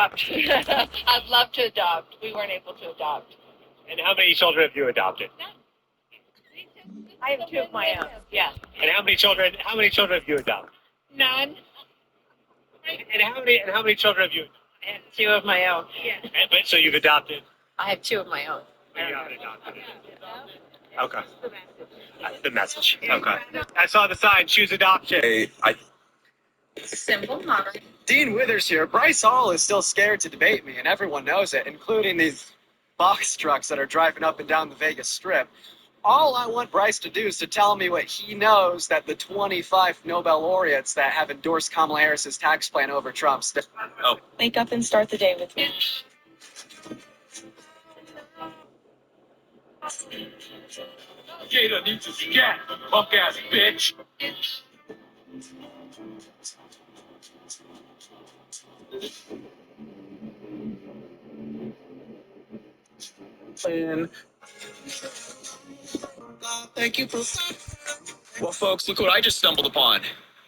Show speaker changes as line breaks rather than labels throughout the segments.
adopt. I'd love to adopt. We weren't able to adopt.
And how many children have you adopted?
I have 2 of my own. Yeah.
And how many children have you adopted?
None.
And how many children have you?
I have 2 of my own. Yeah.
But so you've adopted?
I have 2 of my own.
You haven't adopted. Okay. That's the message. Okay. I saw the sign. Choose adoption.
Simple mother.
Dean Withers here. Bryce Hall is still scared to debate me, and everyone knows it, including these box trucks that are driving up and down the Vegas Strip. All I want Bryce to do is to tell me what he knows that the 25 Nobel laureates that have endorsed Kamala Harris's tax plan over Trump's.
Oh.
Wake up and start the day with me.
Jada needs a scat, punk ass bitch. Thank you for. Well, folks, look what I just stumbled upon.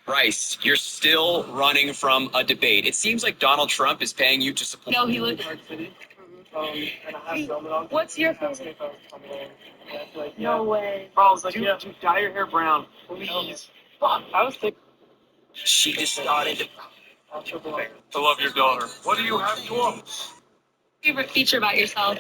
Bryce, you're still running from a debate. It seems like Donald Trump is paying you to support.
No, he looked. What's your favorite? No way.
I was like, dude, dye your hair brown, please. Fuck, I was thinking.
She just started to.
To love your daughter. What do you have to love?
Favorite feature about yourself?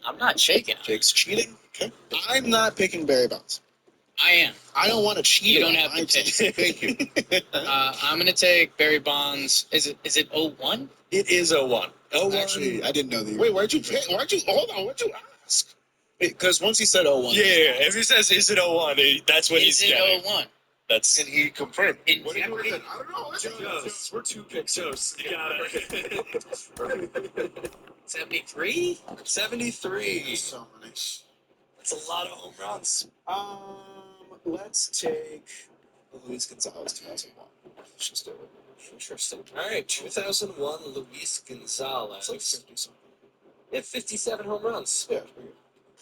I'm not shaking.
Jake's cheating. Okay. I'm not picking Barry Bonds.
I am.
I don't want to cheat.
You don't
on
have
my
to
team.
pick.
Thank you.
I'm gonna take Barry Bonds. Is it 01?
It is 01. 01.
Actually, I didn't know the.
Wait, why'd you hold on? Why'd you ask? Because once he said 01.
Yeah, if he says is it 01, that's what
Is
he's
it
getting.
01?
That's
And he confirmed.
In
What do you
Jeopardy?
think? I don't know.
Joe's. We're two picks, Joe's. You got it.
73?
73. So nice.
That's a lot of home runs.
Let's take Luis Gonzalez 2001. Let's just do it.
Interesting. All right, 2001 Luis Gonzalez.
It's like 50 something.
He had 57 home runs.
Yeah,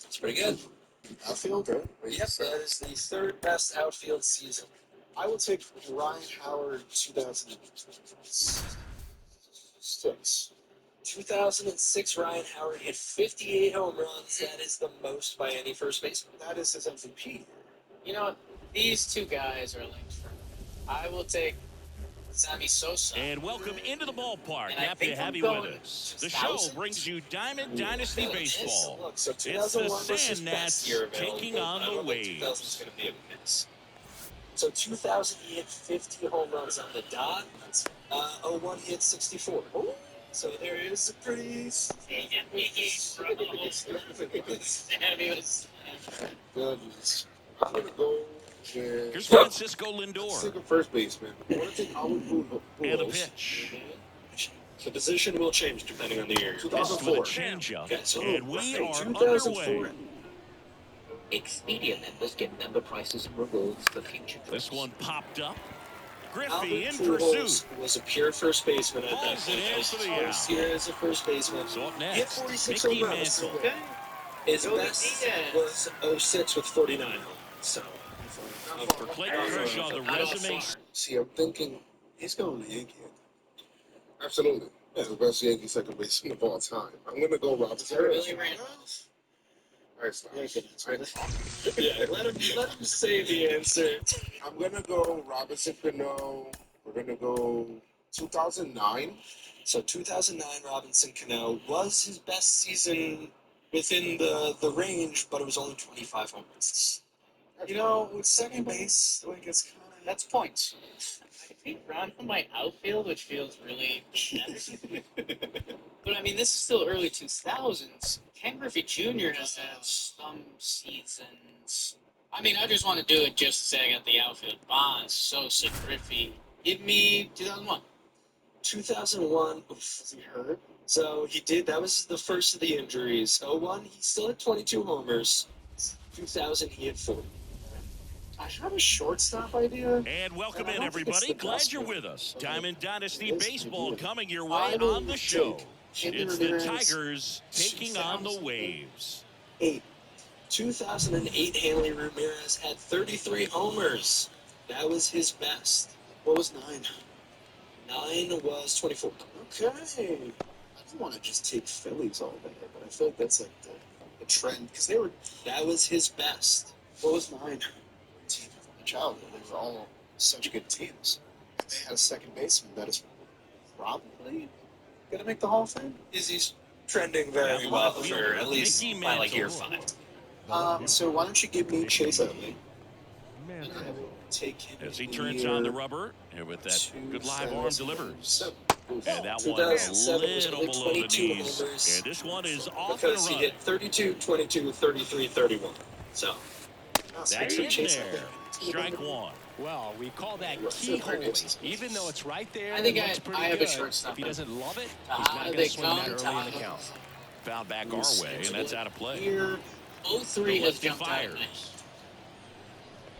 it's pretty good.
That's pretty good.
Outfield, right?
Yep, that is the third best outfield season.
I will take Ryan Howard 2006.
2006 Ryan Howard hit 58 home runs. That is the most by any first baseman.
That is his MVP.
You know, these two guys are linked for me. I will take Sammy Sosa.
And welcome into the ballpark.
And I
Happy
think
to have
I'm
you
going
with us. The
2000s.
show brings you Diamond Dynasty Baseball.
Look, so
It's the
2001 was his
Sand
best
Gnats
year available.
taking on
I
the
don't think 2000 is going to be a miss. So 2000 he hit 50 home runs on the dot. 01 he hit 64. Ooh. So there is a pretty.
Goodness. I'm going to go with.
Here's Francisco
Let's
Lindor.
take a first baseman. I want to take Howard
And the
Pujols.
pitch.
The position will change depending on the year.
Missed with a
2004.
changeup.
Okay, so
And we are
2004.
underway.
Expedia members get member prices and rewards for future trips.
This one popped up. Griffey
Albert
in
Pujols
pursuit.
was a pure first baseman at that
Pulls it
point.
in
His
for the
first
out.
year as a first baseman.
So up
He had
next,
46
Mickey
home runs.
Mantle.
Okay. His
Go
best
Diaz.
was 06 with 49 home runs. So
For Clayton Kershaw, the resume.
See, I'm thinking he's going to Yankee. Absolutely. He's the best Yankee second baseman of all time. I'm going to go Robinson.
Really ran
All right, stop.
yeah, let him say the answer.
I'm going to go Robinson Cano. We're going to go 2009.
So 2009 Robinson Cano was his best season within the range, but it was only 25 home runs. You know, with second base, the way it gets kind of
That's points. I think Ron from my outfield, which feels really pathetic. But I mean, this is still early 2000s. Ken Griffey Jr. has had some seasons. I mean, I just want to do it just to say I got the outfield. Bonds, Sosa, Griffey. Give me 2001.
2001, oof, was he hurt? So he did. That was the first of the injuries. '01, he still had 22 homers. 2000, he had 40.
I have a shortstop idea.
And welcome
I
in,
don't think it's
everybody.
the
Glad
best
you're
one.
with us.
Okay.
Diamond Dynasty
It is
Baseball
idea.
coming your
I
way
will
on the show.
take
It's
Henry
the
Ramirez,
Tigers taking on the Waves.
2008, Hanley Ramirez had 33 homers. That was his best.
What was 9?
9 was 24.
Okay. I didn't want to just take Phillies all day, but I feel like that's like the trend because they were.
That was his best.
What was 9? Team of my childhood. They were all such good teams. And they had a second baseman that is probably gonna make the Hall of Fame.
Izzy's trending very
Yeah,
well
left
for
fielder,
at least
Mickey
by like year
Mantle.
5.
So why don't you give me Chase Utley? And I will take him
As he
in
turns
year
on the rubber, and with that good live arm delivers.
2007.
And that one a
2007 was
little
only
below the
22
knees.
homers.
And this one is off and
Because he
running.
hit 32, 22, 33, 31. So,
That's
So
it
Chase
there.
Utley.
Strike one.
Well, we call that
What's the
keyhole.
biggest?
Even though it's right there,
I think
it looks pretty
I have
good.
a shortstop.
If he doesn't love it, he's
Ah,
not going
they
to swing that
come
early in the
to-
count.
Fouled back our way, and that's out of play.
year
03
The
has
lefty
jumped out at me.
fires.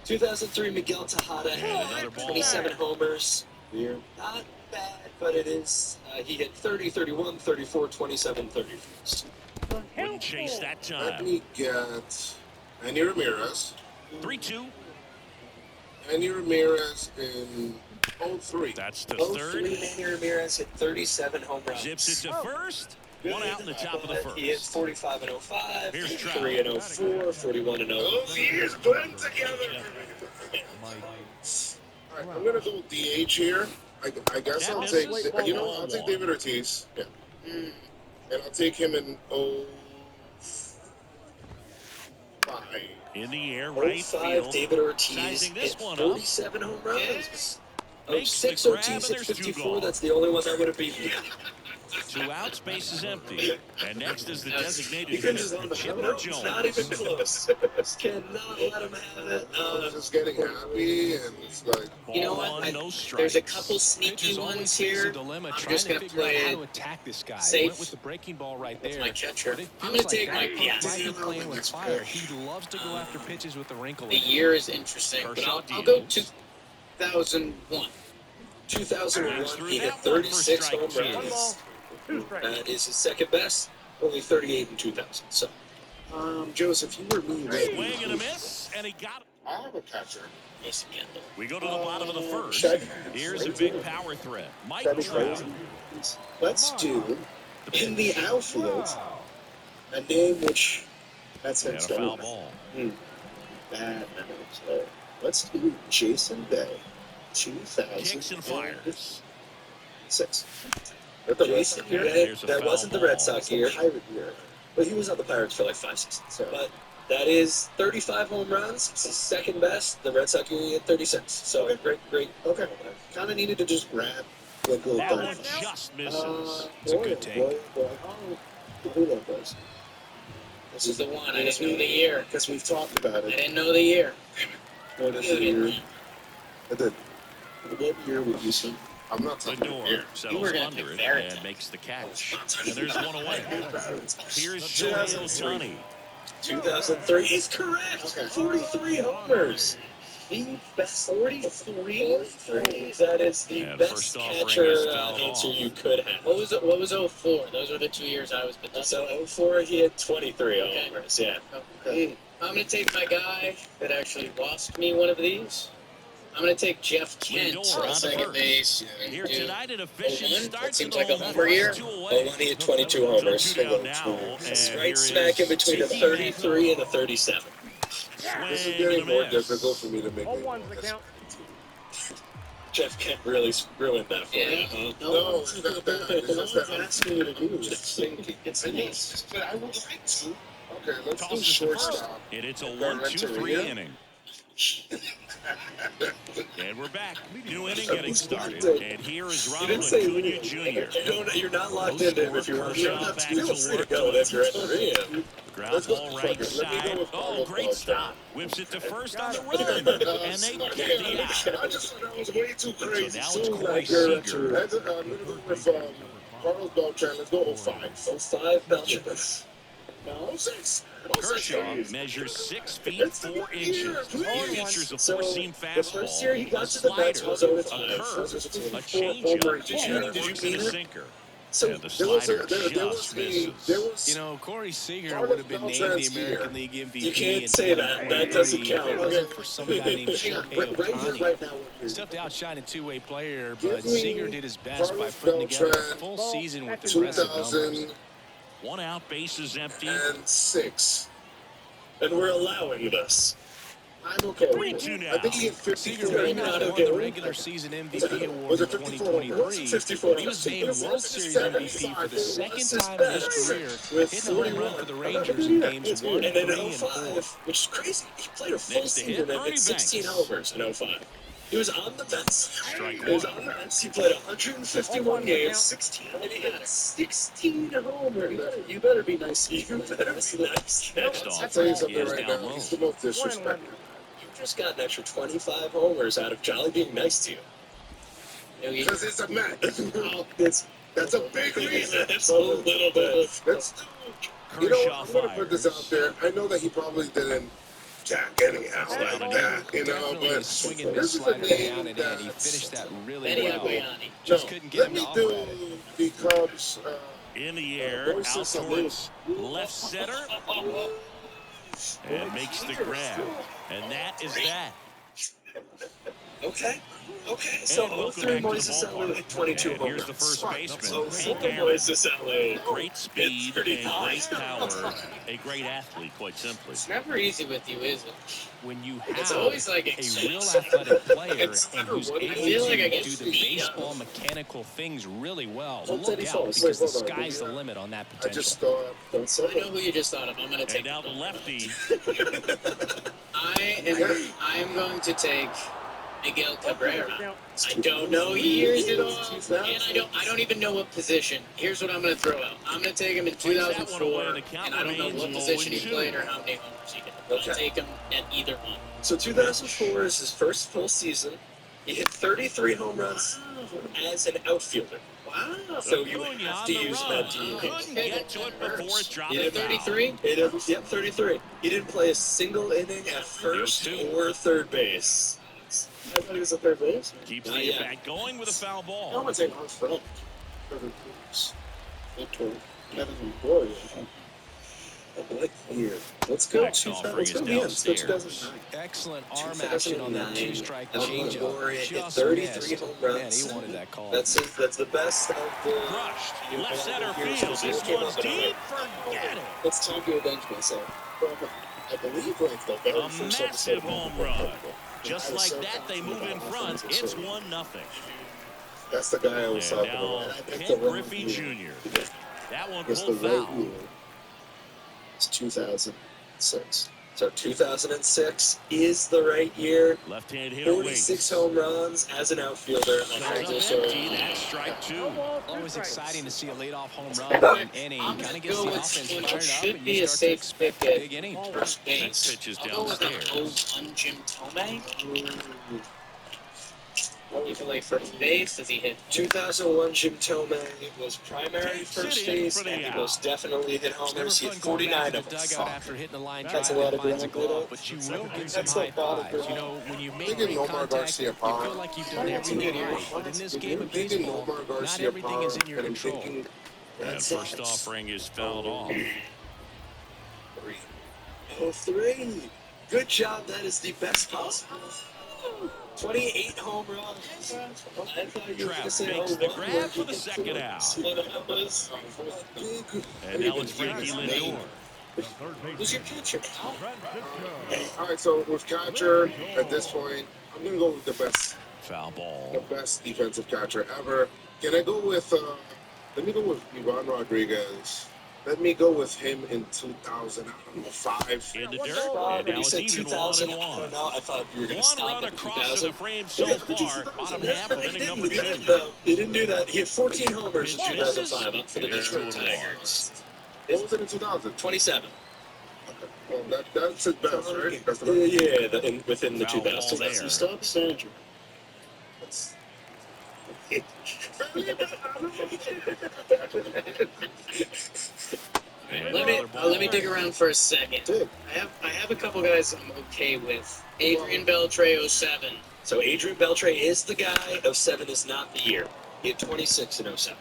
2003, Miguel Tejada
And
had
another ball.
27 homers.
Year.
Not bad, but it is. He hit 30, 31, 34, 27, 33.
Wouldn't chase that
Let
time.
me get Manny Ramirez.
3-2.
Manny Ramirez in 03.
That's the
03,
third.
Manny Ramirez hit 37 home runs.
Zips it to first. One out in the top of the
He hit
first.
45 in 05,
Here's
3 in 04, 41 in 0.
Those years blend together. All right, I'm gonna go DH here. I guess
That
I'll
misses.
take. You know what? I'll take David Ortiz. Yeah. And I'll take him in 05.
In the air, right
05,
field.
David Ortiz
Sizing this
hit
one up.
47 home runs.
Makes
06,
the grab,
Ortiz
and
hit
there's two
54.
gone.
That's the only one that would have beaten him.
2 outs, base is empty. And next is the
He
designated
finishes
hitter,
on the
Chipper
Not even
Jones.
close. Cannot let him have it.
I was just getting happy, and it's like,
You know
Ball
what?
one, no
There's a
strikes.
couple sneaky
Pitchers always
ones
face
here.
a dilemma
I'm
trying
just
to
gonna
figure out
play
how to attack this guy.
safe.
He went with the breaking ball right there.
My catcher.
But it
I'm
feels
gonna take
like
my
that
guess.
might be playing with fire. He loves to go after pitches with the wrinkle
The
in it.
year is interesting, but
Kershaw
I'll go
deals.
2001.
2001, he hit 36 home runs. That is his second best. Only 38 in 2000. So,
Joseph, you were me.
Swing and a miss, and he got it.
I have a catcher.
Mason Kendall.
We go to the bottom of the first.
Should
Here's a big power threat. Mike
That'd be
Trout.
crazy. Let's do in the outfield a name which that's
And a foul ball.
bad memories. Let's do Jason Bay,
Kicks and
2006.
fires.
Jason Bay,
There's a
that
foul
wasn't the
ball.
Red Sox year,
Pirate year.
but he was on the Pirates for like 5 seasons.
So
But that is 35 home runs. It's his second best. The Red Sox year, he had 36. So, great.
okay, kind of needed to just grab like a little
That one
35.
just misses.
It's a good take.
Boy. Who that was?
This is the one. I didn't know the year.
Because we've talked about
I
it.
didn't know the year.
What is the year? What year would you say? I'm not talking
Lindor
here.
settles
were gonna
under
pick
it
Barrett.
and makes the catch. And there's one away. Here's Shohei
2003.
Ohtani.
2003 is correct.
Okay.
43 homers. The best 43. That is the
And
best
first offering
catcher
is fouled
answer
off.
you could have.
What was 04? Those were the 2 years I was between.
So 04, he had 23
Okay.
homers. Yeah.
Okay.
I'm going to take my guy that actually lost me one of these. I'm going to take Jeff Kent
Lindor
on
on the
second
first.
base.
Here
Dude,
tonight, an efficient
01?
start
That
to
seems
the
like a
home
homer year.
2
Oh,
away.
he had 22
So
homers.
2 down now,
It's
and
right
here
smack in
is
between a
Mickey
33 and a
Mantle.
37.
This is
Swing
getting
and a
more
miss.
difficult for me to make.
Jeff Kent really ruined that for
Yeah.
you, huh?
No, it's not that. It's just that I'm
asking you to do this. It's
I know, but I would like to. Okay, let's do
Tosses to first.
shortstop.
And it's a
Renteria.
1-2-3 inning. And we're back. New inning getting started. And here is
You
Ronald
didn't say
Acuna Jr.
You're not locked
No
into him
score,
if you want.
Kershaw
You're not
back
feel
to
free to
work
go
to
if you're at the Rio.
Ground ball right side. Oh, great stop. Whips it to first on the run. And they get the out.
I just thought that was way too crazy.
So now it's Corey
Like,
Seager.
I'm gonna go with Carlos Beltran. Let's go 05.
05 Belgium.
No, 06.
Kershaw measures 6 feet 4 inches. He features a four-seam
The first year he
fastball,
got
a
to the Mets
slider,
was 05.
a curve, a
Did
changeup,
you
and he works in
mean
a
it?
sinker.
So
And the slider just
There
misses.
was
You know, Corey Seager
Carlos
would have been named the
Beltran's
American
here.
League MVP.
You can't
in
say that. That doesn't
2023
count.
If it wasn't for some guy named
Hang on,
Shohei
right here,
Ohtani.
right now.
It's tough to outshine a two-way player,
Give
but
me
Seager did his best by
Carlos
putting together a
Beltran,
full season with impressive numbers.
2006.
1 out, bases empty.
And we're allowing this.
I'm okay.
3-2 now.
I think he hit
Seager
54.
may not
not
have
okay
won the
with
regular
it.
season MVP award
Was
in
it 54?
2023,
54.
but he was named World Series MVP for the second time in his career,
With
hitting a home run
41.
for the Rangers in games 1,
And
3,
in
and 4.
05, which is crazy, he played a full
Next to hit,
season and
Ernie
hit 16
Banks.
homers in 05. He was on the Mets.
Strike
He was
one.
on the Mets. He played 151 games, 16, and he hit 16 homers. You better be nice. You better be nice.
Next
I'll
off,
tell you
he
something
is
right
down
now.
low.
He's the most disrespected.
You just got an extra 25 homers out of Jolly being nice to you.
Because it's a Met. That's a big reason.
It's a little bit.
Let's do. You know
Kershaw
what? I'm going to put this out
fires.
there. I know that he probably didn't jack anyhow like that, you know,
Definitely
but
is swinging
this
this
is a
slider down
name
and in. He
that.
finished that really
Benny
well.
Agbayani.
Just
No,
couldn't get
let
him
me
to off
do
that.
the Cubs.
In the air,
Voices
out
of
towards left center. And makes the grab. And that is that.
Okay. So
And welcome
03
back to the
Moises
ballpark.
Alou, 22
And
home
here's the
runs.
first baseman,
Oh,
Hank
04
Aaron.
Moises Alou.
Great speed,
pretty
a
high.
great power, a great athlete, quite simply.
It's never easy with you, is it?
When you
It's
have
always like
a real athletic player and who's
I
able
feel like I
to
get
do the
beat up.
baseball mechanical things really well,
Hope that
look
he
out
falls.
because the
Wait, hold on.
sky's the limit on that
I
potential.
just thought.
Don't
I
say
know who you just thought of. I'm going to
And
take.
now the lefty.
I am going to take Miguel Cabrera. I don't know years at all, and I don't even know what position. Here's what I'm going to throw out. I'm going to take him in
Plays that one away,
2004,
and the count
and I don't know
remains
what position he
0-2.
played or how many homers he did. I'm going to take him at either one.
So 2004 is his first full season. He hit 33 home runs as an outfielder.
Wow.
So you
Acuna
have
on
to
the
use
run.
that to
Couldn't get to it before it dropped
He did
foul.
33?
Yep, 33. He didn't play a single inning at first
two.
or third base. I thought he was at third base.
Keeps
Not
the
yet.
at-bat going with a foul
I'm
ball.
going to take Hans Frank. Kevin Gloria.
What year? Let's go.
Next offering is
2000. Let's go
downstairs.
2009.
Excellent arm action on that
2009.
two-strike
Evan
changeup.
Longoria hit
Just
33
missed.
home
Man,
runs.
he wanted that call.
That's the best of the.
Crushed. Left center field. This one's deep. Forget it.
It's time to avenge myself.
I believe like the very
A
first
massive
episode.
home run. Just like that, they move in front. It's 1-0.
That's the guy I was
And
talking
now
about. I picked
Ken
the wrong
Griffey
year.
Jr. That one
It's the
pulled
right
foul.
year. It's 2006.
So 2006 is the right year.
Left-hand hitter
46
waits.
home runs as an outfielder.
Comes up empty. That's strike two.
Always exciting to see a lead-off home run in an inning.
I'm
Kind
going
of
to
gets
go
the
with
offense
what
fired up,
should
and
be
you
a
start to
safe
expect
pick
a big inning.
at first base.
Next pitch is
I'll go with an
downstairs.
old Jim Tomei. He played first base. Does he hit
2001 Jim Tomei was primary
Takes
first
it in
base,
for the
and he
out.
most definitely hit
It's never
homers. He
fun
hit
going
49
back to
of
the
them.
dugout after hitting the line drive
That's a lot
and
of
finds a
ground
glove,
ball.
but you will get
That's
some
a
high
lot of
fives. You
ground.
know, when you make
Thinking
great
Omar
contact,
Garcia
you
power.
feel like you've done everything right. But in this game of
Thinking
baseball,
Omar
not
Garcia
everything is
power,
in your
and I'm
control.
thinking
And
that's
first offering is fouled off.
03. Good job. That is the best possible. 28 home runs. I thought you were going to
Trapp
say
makes the grab for the second out. And now it's Frankie Lindor.
Who's your catcher?
All right, so with catcher at this point, I'm gonna go with the
Foul ball.
best defensive catcher ever. Can I go with? Let me go with Ivan Rodriguez. Let me go with him in 2005.
In the dirt,
When
and now
you
it's
said
even
2000,
1-1.
no, I thought you were going to
One
stop
run
at
across the
2000.
frame so far, bottom half of inning number 2.
He didn't do that. He had 14 homers in
Pitch misses.
2005 up for the
It is
Detroit
2-1.
Tigers.
What was it in 2000?
27.
Well, that's his best, right? That's the
Yeah, within the
Foul
2000s.
ball there.
He stops Andrew.
And
Let me
another ball.
let me dig around for a second. I have a couple guys I'm okay with. Adrian Beltre 07.
So Adrian Beltre is the guy. 07 is not the year. He had 26 in 07.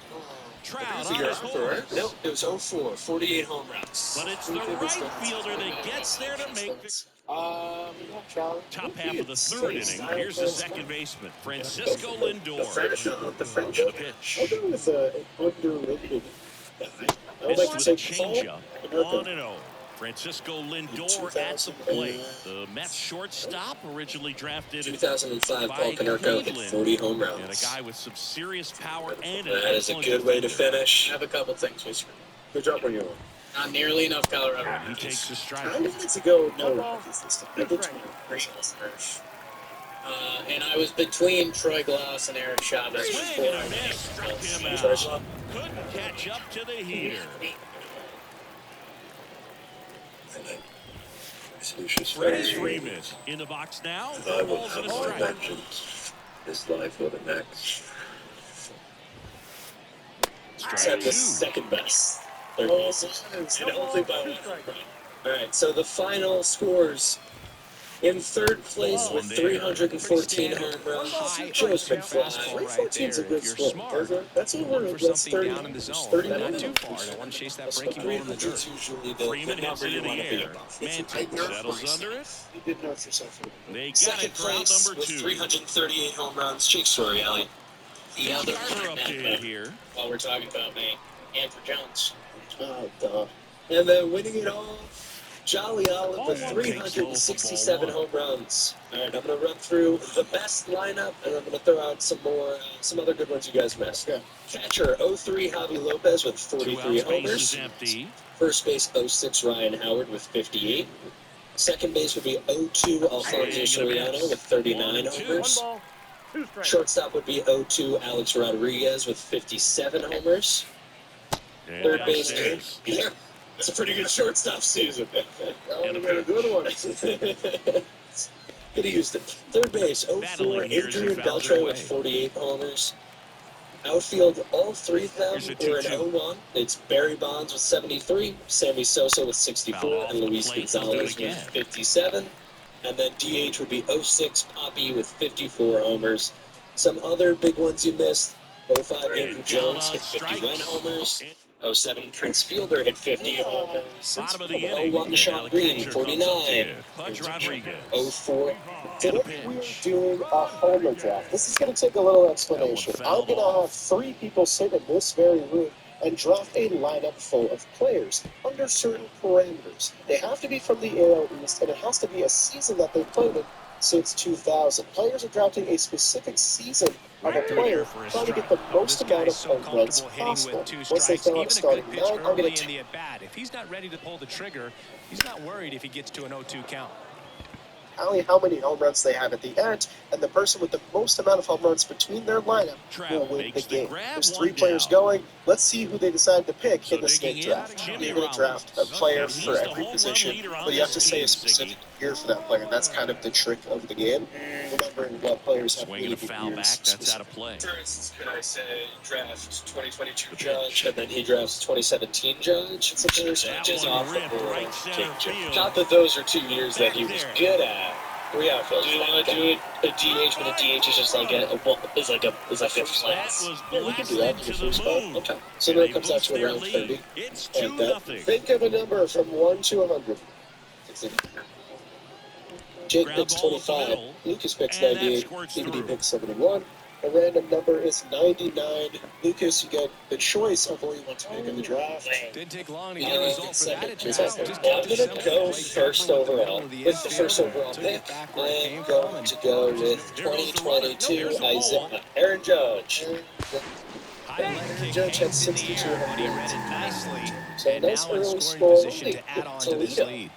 Trout on his horse.
No, it was 04, 48 home runs.
But it's the right fielder that gets there to make the top half of the third inning. Here's the second baseman, Francisco Lindor. The pitch.
I'll go with an underrated guy. I would
Missed
like
with
to
a
say Paul
changeup.
America.
1-0. Francisco Lindor at the plate. The Mets shortstop, originally drafted
2005,
by
Paul Konerko had
Cleveland.
40 home runs.
And a guy with some serious power and an
That is a
excellent
good way to
defender.
finish.
I have a couple things, Whisper.
Good job on you.
Not nearly enough Colorado.
And he takes the strike.
I wanted to go no Rockies this time. I did try
And I was between Troy Glass and Eric Chavez
Swing
before
and
I
a miss. Struck him out. Couldn't catch up to the heater. Freddie Freeman in the box now. Four balls and a strike.
This life for the next.
Strike
The
two.
second best. Third base. And only by one. All right, so the final scores. In third place with 314 home runs, Joe's McFly.
314 is a good score. That's over
For
that's
something
30.
down in the zone.
30
Not
minutes.
too far. I don't want to chase that breaking ball in the
300's
dirt.
usually the
Freeman hits
number
it
you
in the
want to be
air.
above.
Manton settles under it.
You did nerf yourself.
They got
Second
it for out
place
number
with
2.
338 home runs, Jake Storiale.
the other
Starter updated here.
while we're talking about me, Andrew Jones.
Duh.
And then winning it all, Jolly Olive with
Oh,
367 home runs. All right, I'm going to run through the best lineup, and I'm going to throw out some more, some other good ones you guys missed.
Yeah.
Catcher 03 Javi Lopez with
2
43
out base is
homers.
empty.
First base 06 Ryan Howard with 58. Second base would be 02 Alfonso Soriano with 39 homers. Shortstop would be 02 Alex Rodriguez with 57 homers.
And
Third base,
downstairs.
yeah, it's a pretty good shortstop season.
And a
a good one.
Could have used it. Third base, 04
Battling here as he
Adrian
fouls it
Beltre
away.
with 48 homers. Outfield, all three of them
Here's a
were in
2-2.
01. It's Barry Bonds with 73, Sammy Sosa with
Foul
64,
off
and
the
Luis
plate,
Gonzalez
do it
with
again.
57. And then DH would be 06 Poppy with 54 homers. Some other big ones you missed. 05 Andrew Jones hit 51 homers. 07 Prince Fielder hit 50 homers.
Bottom of the inning.
01
And now
Sean
the
Green,
catcher comes up
49.
to Pudge Rodriguez.
04
Today we're doing a homer draft. This is going to take a little explanation.
That one
I'm going
fouled
to have 3 people sit in this very room and draft a lineup full of players under certain parameters. They have to be from the AL East, and it has to be a season that they've played in since 2000. Players are drafting a specific season of a player, trying to get the most
This
amount
guy's
of
so
home runs
comfortable hitting
possible.
with 2
Once they
strikes,
fill out a
even a
starting
good pitch
9, I'm going
early
to
in the at-bat. If he's not ready to pull the trigger, he's not worried if he gets to an 0-2 count.
tally how many home runs they have at the end, and the person with the most amount of home runs between their lineup will
Trout
win the
makes the
game.
grab.
There's
One
3 players
down.
going. Let's see who they decide to pick
So
in the snake
digging in,
draft.
Jimmy
You're going to draft a
Rollins.
player
And he's
for
the
every
home run
position,
leader on
but you have to
this
say a
team,
specific
Ziggy.
year for that player. That's kind of the trick of the game. Remembering what players have
Swinging a
really good
foul
years.
back. That's out of play.
For instance, could I say draft 2022 Judge, and then he drafts 2017 Judge? It's a years
That
just
one
off
ripped
the board.
right center field.
Not that those are 2 years that he was
Back
good at. 3 outfielders.
Do you want to do a DH, but a DH is just like a
That
flex?
was
Yeah, we can do that
blasted
for
to
the first
the
spot.
moon.
Okay. So
And
then
they
it comes out
boost
to
their
around
lead.
30.
It's
Like that.
2-0.
Think of a number from 1 to 100. Jake
Ground
picks
ball up the
25.
middle.
Lucas picks
And that
98.
squirts
DVD
through.
picks 71. A random number is 99. Lucas, you get the choice of where you want to pick in the draft.
Didn't take long to
Yeah,
get a result for
second.
that at
It's
bat.
okay.
Just
I'm
kept it
gonna
simple.
go
Played
first
careful with the
overall.
middle of the
With the first
infield.
overall
Took
pick,
it back where it
I'm
came from
going
and
to go with
Here goes the runner.
2022
Here's the ball.
Isaiah Aaron Judge.
High
high leg kick
Judge had
hangs in the
62
air, but he
home
read
runs.
it nicely.
So
And
nice
now in
early
scoring
score.
position to add on to this
Toledo.
lead.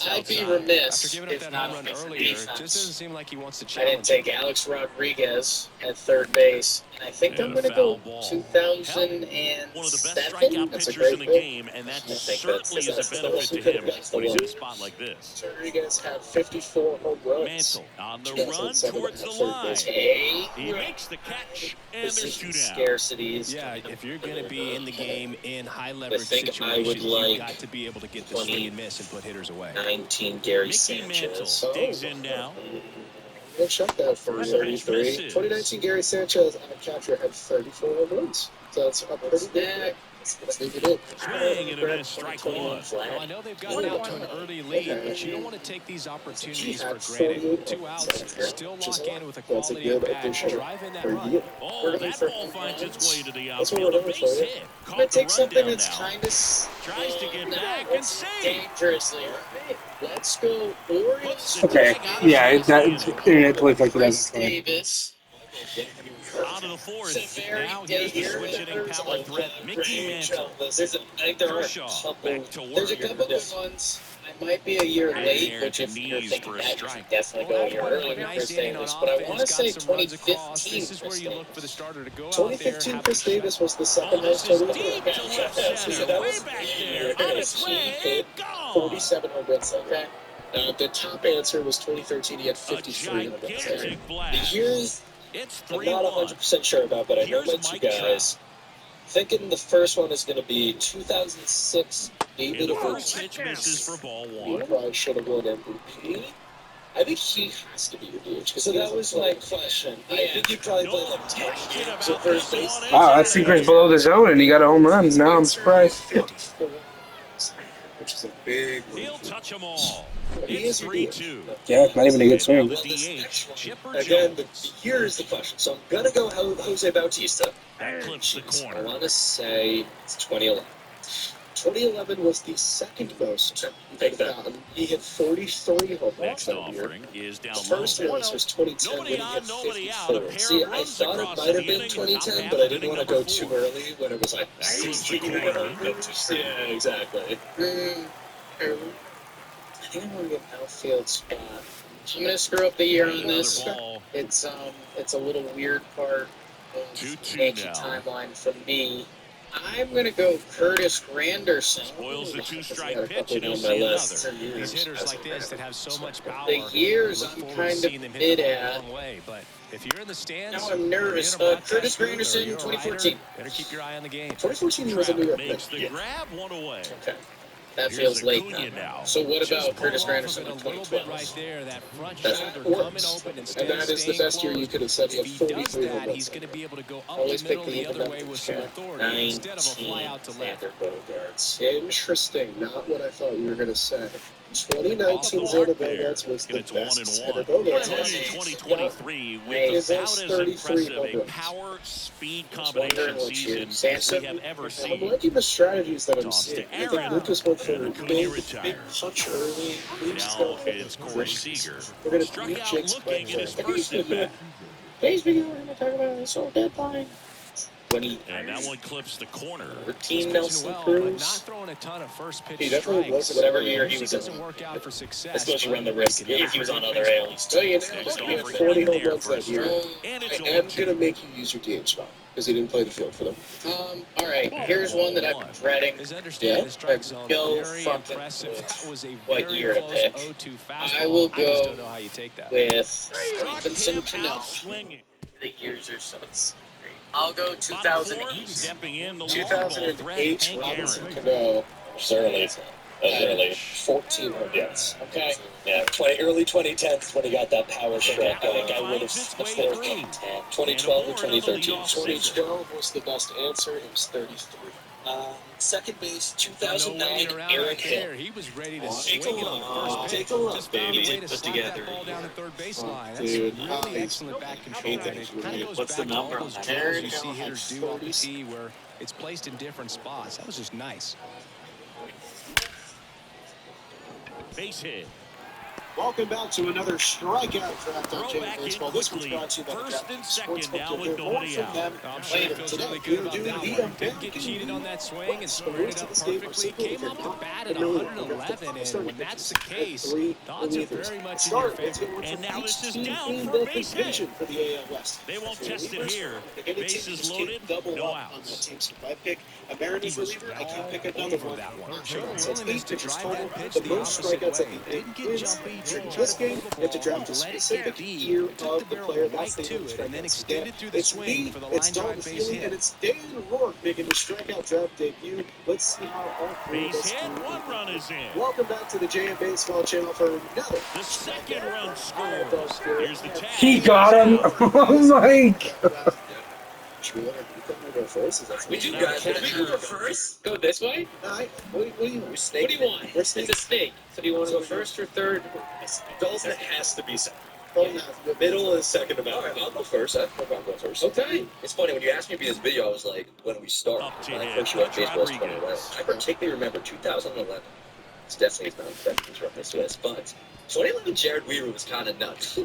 I'd be
After
remiss
giving up
if
that
not
home run
on the
earlier, it just
defense.
doesn't seem like he wants to
I didn't
challenge.
take Alex Rodriguez at third base, and I think I'm
And a
going to go
foul ball.
2007.
One of the best strikeout
That's a
pitchers in
great
the
pick.
game, and that
I think
certainly is a
that's the
benefit
best
to
you could have
him
got.
when he's in a spot like this.
Rodriguez had 54 home runs.
Mantle on the
2007
run towards the
at third
line.
base.
Hey,
He makes the catch, and
this
there's
is
two down.
scarcity. Is
Yeah,
kind of
if you're going to be in the game in high
I
leverage
think I would
situations,
like
you've got to be able to get the swing and miss and put hitters away.
19 Gary
Mickey Mantle
Sanchez.
digs in now.
We'll check that for
First
you.
pitch misses.
2019 Gary Sanchez on a catcher had 34 home runs. So that's a pretty good. Let's leave it in.
Swing and a miss, strike one.
Well, I know they've gotten out to an early lead,
Okay.
but you don't want to take these opportunities
He
for
had
granted.
48
2
home
outs,
runs.
still
Which is
lock
a lot.
in with a
That's a
quality
good
at bat,
addition
drive in that
for
run.
you.
Oh,
We're
that
for
ball finds its way to the
That's what
outfield.
we're
A
doing for
base
you.
hit.
I'm
Caught
going
the
to take
run
something
down
that's
now.
kind of
Tries to get back and save.
dangerously right. Let's go Orioles.
Okay, yeah, internet plays like
Chris
that.
Davis.
Out of the fourth.
It's a very
Now here's the
dangerous
switch hitting power threat, Mickey Mantle.
I think there are a
Kershaw
couple.
back to
There's a
work.
couple good ones. I might be a year
And
late,
there
which
to
if you're
knees
thinking
for a
that, you should
strike.
definitely
Well,
go a
that's
year
one of
earlier
a
than
nice
Chris
inning on
Davis. But I
offense.
want to
Got
say
some runs across.
2015
This is where
Chris
you look for the
Davis.
starter to go out there.
2015
have
Chris
a shot.
Davis was the
Oh,
second
this
highest
is
total
deep
ever.
to left center.
that
Way
was
back
weird.
there. On its
He
way.
hit
Gone.
47 home runs that year. The top answer was 2013. He had
A
53 home runs that year.
gigantic
The
blast.
years
It's
I'm
3-1.
not 100% sure about, but I know
Here's
my two
Mike
guys. Thinking the first one is going to be 2006 David
And the
Ortiz.
first pitch misses for ball
He
one.
probably should have won MVP.
I think he has to be your DH. So that was my question. I think he probably played like 10
Question
games
about
at first
this
base.
one.
Wow, that
It's
secret's below the zone, and he got a home run. Now I'm surprised.
54 which is a big
He'll
lead.
touch them all.
He
It's
is your
3-2.
Yeah, not even a good
And now
swing.
the
Well, this
DH,
next one,
Chipper
again, the
Jones.
year is the question. So I'm going to go Jose Bautista.
That clips the
I
corner.
want to say it's 2011.
2011 was the second most
Take that.
He hit 43 home runs
Next
that year.
offering is down
The first
low.
most was 2010
Nobody
when he
on,
hit
nobody out. A
54.
pair
See,
of
I
runs
thought it
across
might
the
have been
inning. Top
2010,
half
but I
of
didn't
inning
want to
number
go too
4.
early when it was like
That clips the
16
corner.
Yeah, exactly.
I think I'm going to get an outfield spot. I'm going to screw up the year on this.
Another ball.
It's a little weird part of
2-2
Yankee
now.
timeline for me. I'm going to go Curtis Granderson.
Spoils the
He had
two-strike
a
pitch,
couple
and he'll
on my
see
list.
another.
These hitters like this that have so much power.
The years
look
I'm
forward
kind
to
of
seeing them hit the
mid
ball a
at.
long way. But if you're in the stands,
Now I'm nervous.
or you're in a
Curtis
broadcast booth, or
Granderson,
you're a writer,
2014.
better keep your eye on the game.
2014 he was a New
Trout
York
makes
Knicks.
the grab, one away.
Okay. That
Here's
feels late
Acuna
now.
now.
So what
Just
about
pull
Curtis
off of
Granderson
it
in
a little bit
2012?
right there. That front
That
shoulder
works.
coming open instead
And that
of
is the
staying
best year you
closed.
could have said he had
If he does
43 home
that,
runs.
he's going to be able to go up
Always
the middle
pick the
the other
even
way
numbers.
with some
Yeah.
authority instead of a fly out to left.
Bogarts.
Interesting. Not what I thought you were going to say. 2019
Off the
Xander
mark there.
Bogaerts was the
And it's
best
1-1.
Xander Bogaerts
In
was.
2023,
Hey,
with
his
about
last
as
33
impressive
home
a
runs.
power-speed
wondering
combination
what
season
year.
as
Sansa?
we have ever
I'm
seen.
liking the strategies that I'm
Toss to
seeing. I
Aaron.
think Lucas went for
And
a
Acuna
big
retires.
punch early.
Now it's Corey Seager.
We're going to
Struck
beat
out
Jake's
looking in his
play.
first at-bat.
Today's video we're going to talk about this whole deadline.
And that one clips the corner.
He's pitching
Nelson
well, but
Cruz.
not throwing a ton of first pitch
He definitely
strikes.
wasn't
Whatever year he
Usually
was
doesn't
in.
work out for success.
I suppose you run the
but
risk
you can
if he was
never
on
predict
other
baseball.
ALs.
So you
Next
know, he had
offering
40
in
home
there
runs
for a
that year.
strike. And it's
I am
0-2.
going to make you use your DH spot because he didn't play the field for them.
All right. Here's one that I've been dreading.
His understanding of the strike zone,
Go
very
fucking
impressive.
with
That was a
what
very
year to
close
pick.
0-2 fastball.
I will
I just
go
don't know how you take that.
with
Struck
Robinson
him
Cano.
out swinging.
The years are so great. I'll go
Bottom four,
2008.
stepping in the long ball threat,
2008
Hank
Robinson
Aaron.
Cano
Early. Early.
14 home runs.
Okay.
Yeah, early 2010s when he got that power stroke. I think I would have
Finds its way
scored
through.
2012 or
And aboard on the
2013.
leadoff single.
2012 was the best answer. It was 33.
Second base,
No
2009,
waiting around
Aaron
right there.
Hill.
He was ready to
Take
swing
a
it on
look.
the first pitch.
Take a look,
Just found
baby.
a way to
Put
slap
together.
that ball down the third baseline. That's
Dude,
really
nice.
excellent back control. And it kind of goes
What's
back
the
to
number
all
on
those
that?
drills you see hitters do off the tee where it's placed in different spots. That was just nice.
Base hit.
Welcome back to another strikeout draft on
Throw
Jam
back in
Baseball. This was
quickly.
brought to you by the
First and
DraftKings
second
Sportsbook.
now
You'll
with
hear more
nobody
from
out.
them
I'm sure he
later
feels
today.
really
We
good
are
about
doing
that
the
one. Didn't get
American
cheated on
League
that swing and
West.
squared
Most
it
of
up
this game are
perfectly.
simple.
Came
If you're
up to
not
bat at
familiar with
111,
the
and when that's the case,
three
the odds are
relievers.
very much in
Start,
your
let's
favor.
get one
And
from
now
each
this is
team
down
in
for
the
base
division
hit.
for the AL West.
They won't
For
test it
relievers,
here.
if any team
Bases
just
loaded,
can't double
no
up on that
outs.
team. So if I pick a Mariners reliever, I can't pick another
over
one.
that one.
On
Showed a
Chance. So it's
willingness
8
to
pitches
drive
total.
that pitch
The
the
most
opposite
strikeouts at
way.
the end
Didn't get
wins.
jumpy.
In
Didn't try
this
to
game,
pull the
you have to
ball.
draft a
Let it
specific
get beat.
year
Took
of
the
the
barrel
player.
right
That's the
to it, and then
strikeouts.
extended through the
It's
swing
me,
for the
it's
line
Don
drive base
Feely,
hit.
and it's Dan Rourke making the strikeout draft debut. Let's see how all three of
Base
us
hit,
do.
one run is in.
Welcome back to the JM Baseball channel for another.
The second run
All right,
scores.
folks, here.
Here's the
He
tag.
got him. Oh my god.
Should we let our newcomer go first? Is that
We do,
No,
guys.
can
Can
we
we
go
go first? Go this way?
what do you want?
What do you want?
We're
It's a snake. So do you want to go first or third?
Dalton has to be second.
The
Middle is second about.
All right, I'll go first. I'll go first. Okay. It's funny, when you asked me to be this video, I was like, when we start?
Up to
My
him,
first year at
Dutch
baseball was
Rodriguez.
2011. I particularly remember 2011. It's definitely not Becky's from this list, but 2011 Jared Weaver was kind of nuts.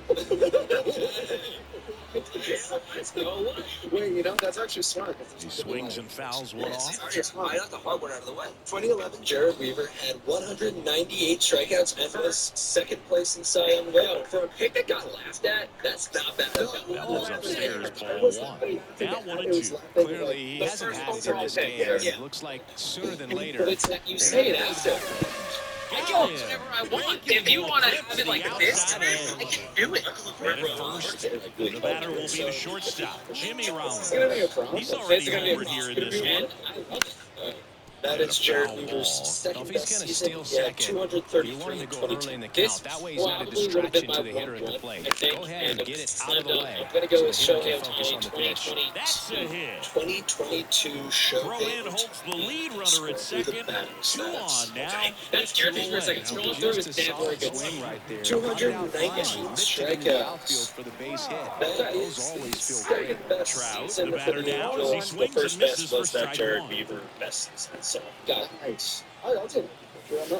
No way.
Wait, you know, that's actually smart.
He swings and fouls one off.
I got the hard one out of the way. 2011, Jared Weaver had 198 strikeouts and was second place in Cy Young vote. For a pick that got laughed at, that's not bad.
That one's upstairs, ball one. Now 1-2.
Clearly, he
The
hasn't
first
had
one's
it in
all
this
day,
game.
yeah.
It looks like sooner than later.
But it's you say it after. I can do whatever I want. If you want to have it like this, I can do it.
At first, the batter will be the shortstop, Jimmy
It's gonna be a
Rollins.
problem.
He's already
It's gonna be a
homered here in this one.
That
And
is
a
Jared
foul
Weaver's
ball.
second
If he's
best
going to
season.
steal
Yeah,
second,
233
you want him to go early in the
This
count. That way he's not a
probably would have been
distraction
my
to the hitter at the
1-1,
plate.
I think,
Go ahead and get it out of the way.
I'm going to go
so
with
the hitter
Shohei
can focus on the pitch.
2020.
That's a hit.
2022 Shohei.
Throw in Holtz, the lead runner at second. 2 on now.
That scared me for a second.
Now,
Scrolling through
just
is
a
damn
solid
good.
swing right there.
219 strikeouts.
For the base hit.
That
Those
is
always
the
feel great.
second best
Trout,
season
the
for
batter
the
down as he
Angels.
swings
The first
and
best
misses for
was that
strike
Jared
one.
Weaver best season. So
Got it.
Nice. I'll take it.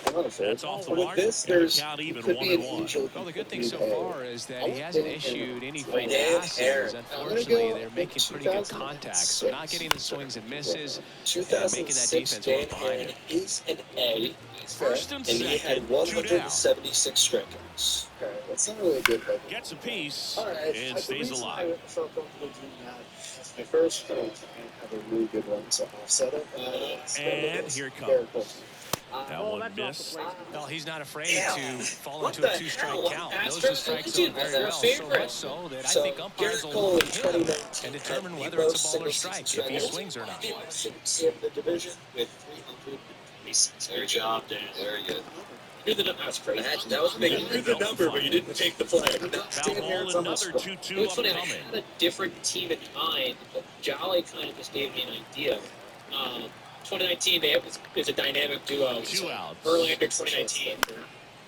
I'm not afraid.
That's off the
With
mark.
this,
And the
there's
count even
could be an
1-1.
angel.
Well, the good thing
could
so
be a-
far is that he
I
hasn't
think
issued any
Dan
fake
Aaron.
passes.
I'm gonna
Unfortunately,
go
they're
with
making pretty good
2006.
contact. So not getting the swings and misses.
2006
defense
Dan
work behind
Aaron
it.
is an A,
First and
and he had
second, 2 down.
176 strikeouts.
Okay, that's not really good. But
Gets a piece
all right,
and
the
stays
reason
alive.
I felt comfortable doing that is my first try to have a really good one, so offset it.
And here it comes.
Derek Bolton.
That one missed.
Well, he's not afraid
Yeah.
to fall
What
into a
the
two-strike
hell?
count.
Astros
Knows the strike
did
zone very
their
well. So
favorite.
much so that I
So,
think umpires
Garrett
will
Cole
look
in
at him
2019
and determine
had
whether
the
it's a ball or
most
strike,
single
if he
season
swings or not.
In the division with 300 pieces.
Good job, Dan. Very good. That's crazy. That was a
you
big.
knew the number, but you didn't take the flag.
Foul ball, another 2-2
It's funny, I
upcoming.
had a different team in mind, but Jolly kind of just gave me an idea. 2019, they have it's a dynamic duo.
2 outs.
Verlander 2019.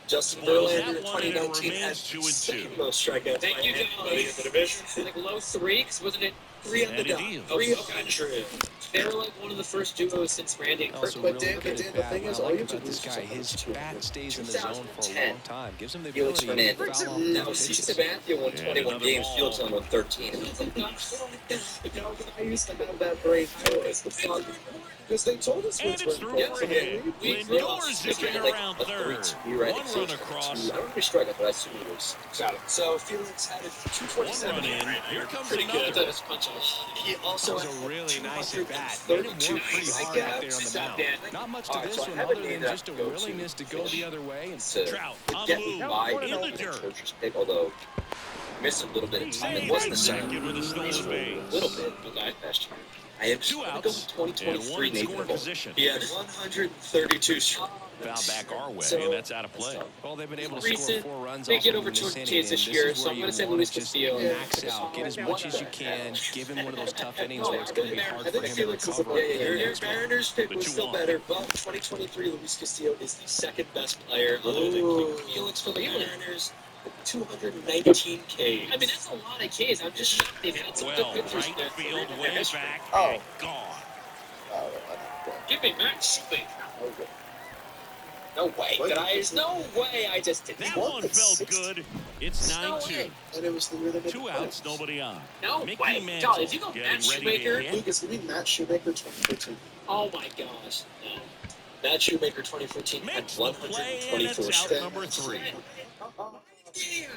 Justin
Spoils
Verlander
that
in
one, and it
2019 had
remains 2-2.
second most strikeouts
Thank
by
you,
anybody
John.
in the division.
Like low 3, 'cause wasn't it 3 on the
And he
dot?
deals.
3, okay, true. They were like one of the first duos since Randy and Kirk.
Also
But
really
Dan-
good
Dan,
at
the
bat.
thing
What
is,
I
all
like
you have to
about
do
this
is
guy,
just
his
have
bat stays in the zone for a
2010.
long time. Gives him the
Felix
ability to
Fernandez.
foul off
Now,
the
see,
pitches.
Sabathia won 21
another
games.
ball.
Felix only won 13.
I used to have that brain as the fun. Because they told us
And
which
it's
one.
through for a hit.
We
Lindor zipping around third.
You're right.
One run across.
I don't know if he struck it, but I assume he was.
Got it. So Felix had it
One
227.
run in. Here comes
Pretty good.
another.
That was punch off.
He also
That was a really nice at bat.
32
Made him work pretty hard out there on the
Stop,
mound.
Dan.
Not much to
Alright,
this
so I
one
haven't
other than
made
just a
that go-to
willingness to go the other way. And
to
Trout on
get
the move.
by
In the dirt.
coach's pick, although missed a little bit of time. It wasn't the same.
Second with a stolen base.
A little bit, okay, last year. I am
2
going to go
outs
with 2023
and one in scoring
Nathan.
position.
He had 132 strikeouts.
Foul back our way,
So-
and that's out of play.
Well, they've been able to score
Recent,
4 runs
they
off
get
him
over
in this
200
inning,
Ks this
and
year,
is
so
where
I'm
you
gonna say
wanna
Luis
just
Castillo.
max out, get as much as you can, give him one of those tough innings where it's going to be hard for him to recover.
Your Mariners pick
The
was still
2-1.
better, but 2023 Luis Castillo is the second best player other than Felix for the Mariners. 219 Ks.
I mean, that's a lot of Ks. I'm just shocked they've had some
Well,
good pitchers
right
there.
field, way back,
Oh.
and gone.
Give me Matt Shelley.
No way. There's no way I just did
That
What?
one
It's
felt
60.
good. It's
No
9-2.
way.
And it was the year they made
2
the
outs,
playoffs.
nobody on.
No
Mickey
way.
Mantle
John, if you go
getting
Matt
ready to
Shoemaker,
hit.
Lucas, give me Matt Shoemaker 2014.
oh my gosh. No. Matt Shoemaker 2014 had
Makes the play, and it's
124
out
straight.
number 3.
Damn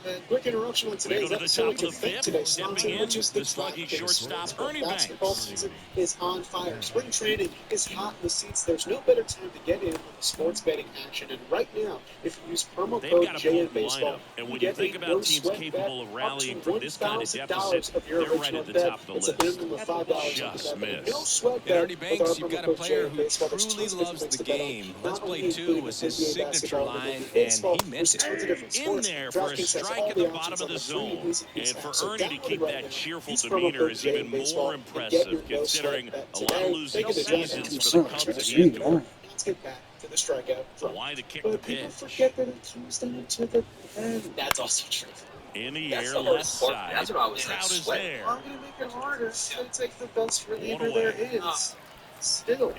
it. Quick interruption with
We go
today's
to the
episode.
top
We
of
can
the
think
fifth.
today,
Stepping
sponsored
in,
with just the
the sluggy
DraftKings
shortstop,
Sportsbook.
Ernie
Basketball
Banks.
season is on fire. Spring training is hot in the seats. There's no better time to get in on the sports betting action. And right now, if you use promo
They've
code
got a potent
JNBaseball,
lineup, and when you think about teams capable of rallying from this kind of deficit,
of your
they're right
original
at the
bet.
top of the
It's a
list.
minimum of $5
Just
on the bet.
missed.
No sweat
And
bet
Ernie
with our
Banks, you've
promo
got a
code
player who
JNBaseball. There's
truly
tons of different
loves
things
the
to bet on.
game.
Not
Let's
only
Play 2
including
was his
NBA
signature
basketball,
line,
MLB
and
baseball.
he meant
There's
it.
tons of different
In
sports.
there for a
DraftKings has
strike
all
at
the
the bottom
options
of
on
the
the free
zone.
Easy
And
Peasy
for
app. So
Ernie to
download
keep
it right
that
now.
cheerful
Use promo
demeanor
code
is even
JNBaseball
more
and get
impressive,
your no
considering
sweat bet
a lot of
today.
losing
Take advantage
seasons
of
for the Cubs that he endured.
Let's get back to the strikeout.
Why to kick the
But people
pitch?
forget that it comes down to the pen.
That's also true.
In the
That's
air,
the
left
hardest part.
side.
That's what I was
Crowd
like,
is
sweat.
there.
I'm gonna make it harder. I'm gonna take the best reliever
away.
there is. Still.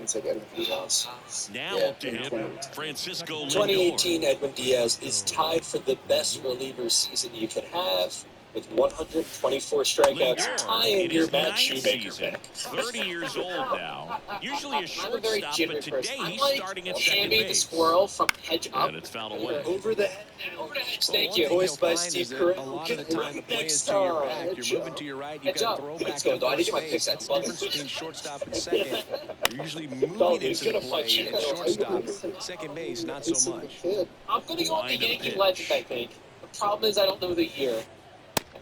It's like anything else.
Now
Yeah,
up to him, Francisco Lindor.
2018 Edwin Diaz is tied for the best reliever season you can have with 124 strikeouts,
Lindor
tying
in
your
his
Matt
ninth
Shoemaker
season,
back.
30 years old now. Usually a
I'm a very
shortstop,
genuine
but today
person. I'm
he's
like
starting at second
Hammy the
base.
squirrel from Hedge Up.
And it's fouled away.
Over the hedge. Over the hedge. Thank
One
you.
thing you'll
Voiced by
find
Steve
is that
Carell.
a lot of the time the play is
Next
to your
time.
back. You're moving to your right, you've
Hedge
got
up.
to throw
Let's
back
go,
to
though. I need
first
to get my
base.
picks
That's the
out.
difference between shortstop and second. You're usually moving
Dude,
into the
gonna fight
play,
you.
and shortstop, second base, not so much.
I'm going to go with the
Wind up
Yankee
pitch.
legend, I think. The problem is I don't know the year.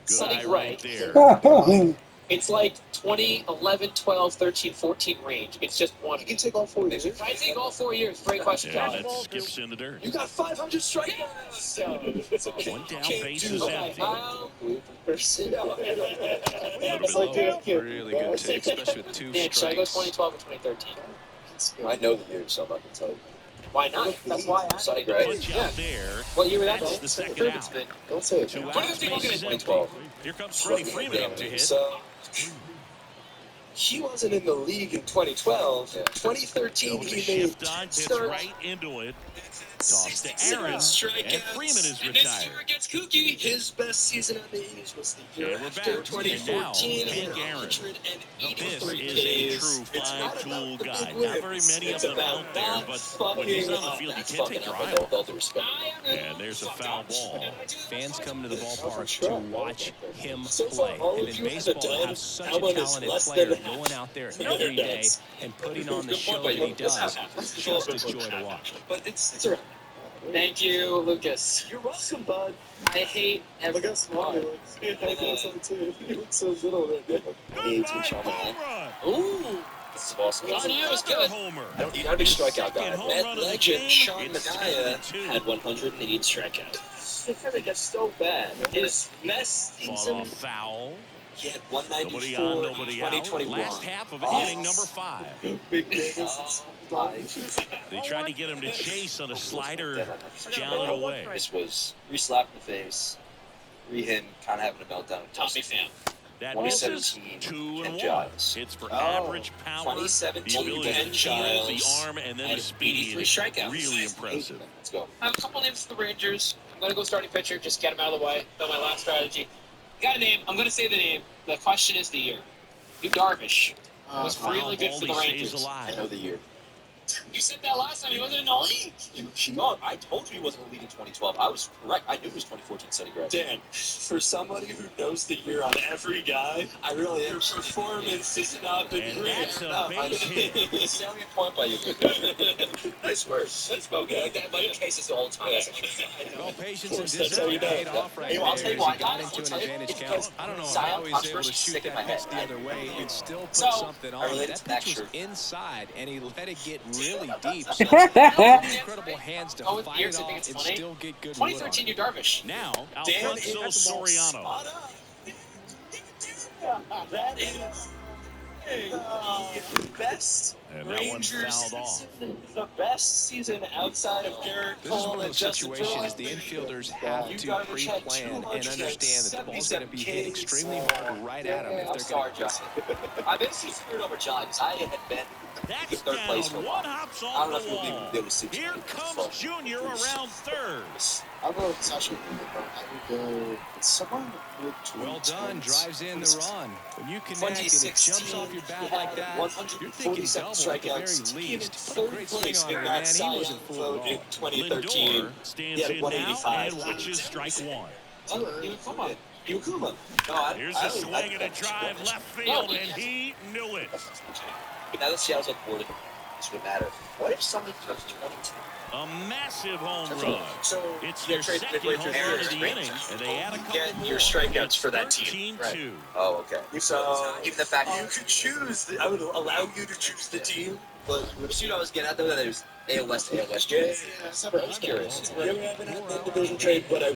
Good
Sonny
eye
Gray.
right there.
It's like 2011, 12, 13, 14 range. It's just one.
You can take all 4 years.
I take all 4 years. Great question,
And
John.
it skips in the dirt.
You got 500 strikeouts.
One down, base is
Okay,
empty.
It's like
Really good take, especially with two
Nick, should I go
strikes.
2012 or 2013?
I know the year, so I'm not gonna tell you.
Why not? That's why I
Sonny
The
Gray.
punch out there.
What year was that?
That's the second
Prove it
out.
to me.
Don't say it.
2
What do you
outs,
think we're
base is
gonna
empty.
2012.
Here comes Freddie Freeman up to hit.
So, he wasn't in the league in 2012. 2013,
With the
he made
shift on, pitch
starts.
right into it. Toss to Aaron. And
Strikeouts.
Freeman is
And this
retired.
year it gets kooky. His best season on the A's was the year
And we're
after
back.
2014.
And now, Hank Aaron.
183
This is a
Ks.
true
It's not
five-tool
about the
guy.
big
Not very
wins.
many of
It's
them
about
out there,
not
but when he's on the
fucking
field, you
up.
can't take your
That's
eye
fucking
off.
up. All due respect.
And there's a foul ball.
Fans come to the ballpark to watch him
So far,
play.
all
And
of
in
you have
baseball, to
done
have such a
Allen is
talented
less
player
than half.
going out there every day and putting on the show that he does, just a joy to watch.
But it's around. Thank you, Lucas.
You're welcome, bud.
I hate
Look
every
how small he looks. I think so too. He looks so little right now.
Home run.
Ooh, this is awesome. John Hughes was good.
Homer.
You gotta be strikeout guy.
Second home
That
run of the
legend,
game.
Sean
It's
Manaea,
10-2.
had 108 strikeouts. It's gonna get so bad. His best
Fought
season,
off foul.
he had
Nobody
194
on,
in
nobody out.
2021.
Last half of inning number 5.
Big Davis.
They tried to get him to chase on a slider down and away.
This was re-slapped in the face, re-him, kind of having a meltdown. Tommy Pham.
That misses
2017,
2
Ken
and 1.
Giles.
It's for average power, the
2017,
ability
Ken
to feel the
Giles
arm, and then
had
the speed.
83 strikeouts.
Really impressive.
Let's go. I have a couple names for the Rangers. I'm going to go starting pitcher, just get them out of the way. That's my last strategy. Got a name. I'm going to say the name. The question is the year. Yu Darvish was really good for the
Baldy
Rangers.
stays alive.
I know the year.
You said that last time. He wasn't in the league.
No, I told you he wasn't in the league in 2012. I was correct. I knew it was 2014 Sonny Gray.
Dan, for somebody who knows the year on every guy, I really am. Your performance has not been
And
great.
that's a base hit.
Salient point by you.
Nice work. Let's go. Like that, but in cases all the time.
Well, patience and
That's how you
discipline
know.
paid off right
Hey, well, I'll
there
tell you
as
what,
he got
I'll
into
tell
an
you,
advantage
it's
count. I don't know
Zion
how he was able to
controversy
shoot
stick in
that
my
pitch
head,
the
man.
other way and still put
So,
something
I
on.
relate
That
to that
pitch was
shirt.
inside, and he let it get really deep. So incredible hands to
Go with
fight
years,
it
I think
off
it's
and
funny.
still get good wood on
2013,
it.
Yu Darvish.
Now,
Dan,
Alfonso
that's the ball
Soriano.
spot on. That is the best
And that one fouled off.
The best season outside of Garrett
This is
Cole
one of
and
those
Justin
situations the
Verlander.
infielders have to pre-plan and understand that the ball's going to be hit extremely hard right at them if they're going to.
Justin. I basically screwed over John because I had been
That's
third place for
down.
a
One
while.
hops
I
off
don't know
the
if you'll be
wall.
able to see
Here comes Junior around third.
I'll go with Sasha. I would go somewhere in the mid 20s.
Well done, drives in the run. When you connect and it
2016,
jumps off your bat
he
like
had
that, you're thinking
147
double at the very
strikeouts. He came in
least. Put a
third
great swing
place
on
in
it,
that
man.
Cy
He
Young
wasn't fooled
vote
at
in
all.
2013.
Lindor stands
He had
in now
185.
and watches strike one.
Iwakuma. Iwakuma. No,
Here's a swing and a drive left field, and he knew it.
Now that Seattle's on board, this would matter. What if somebody throws 22?
A massive home run.
So
It's their second home run of the inning, and they add a couple
get
more.
your strikeouts
It's
for that team.
13-2.
Oh, okay.
So
Even the fact
you could choose. I would allow you to choose the team.
but you know, I was getting at though that there's AL West, AL West.
Yeah, I was curious. Yeah, we haven't had that division trade, but I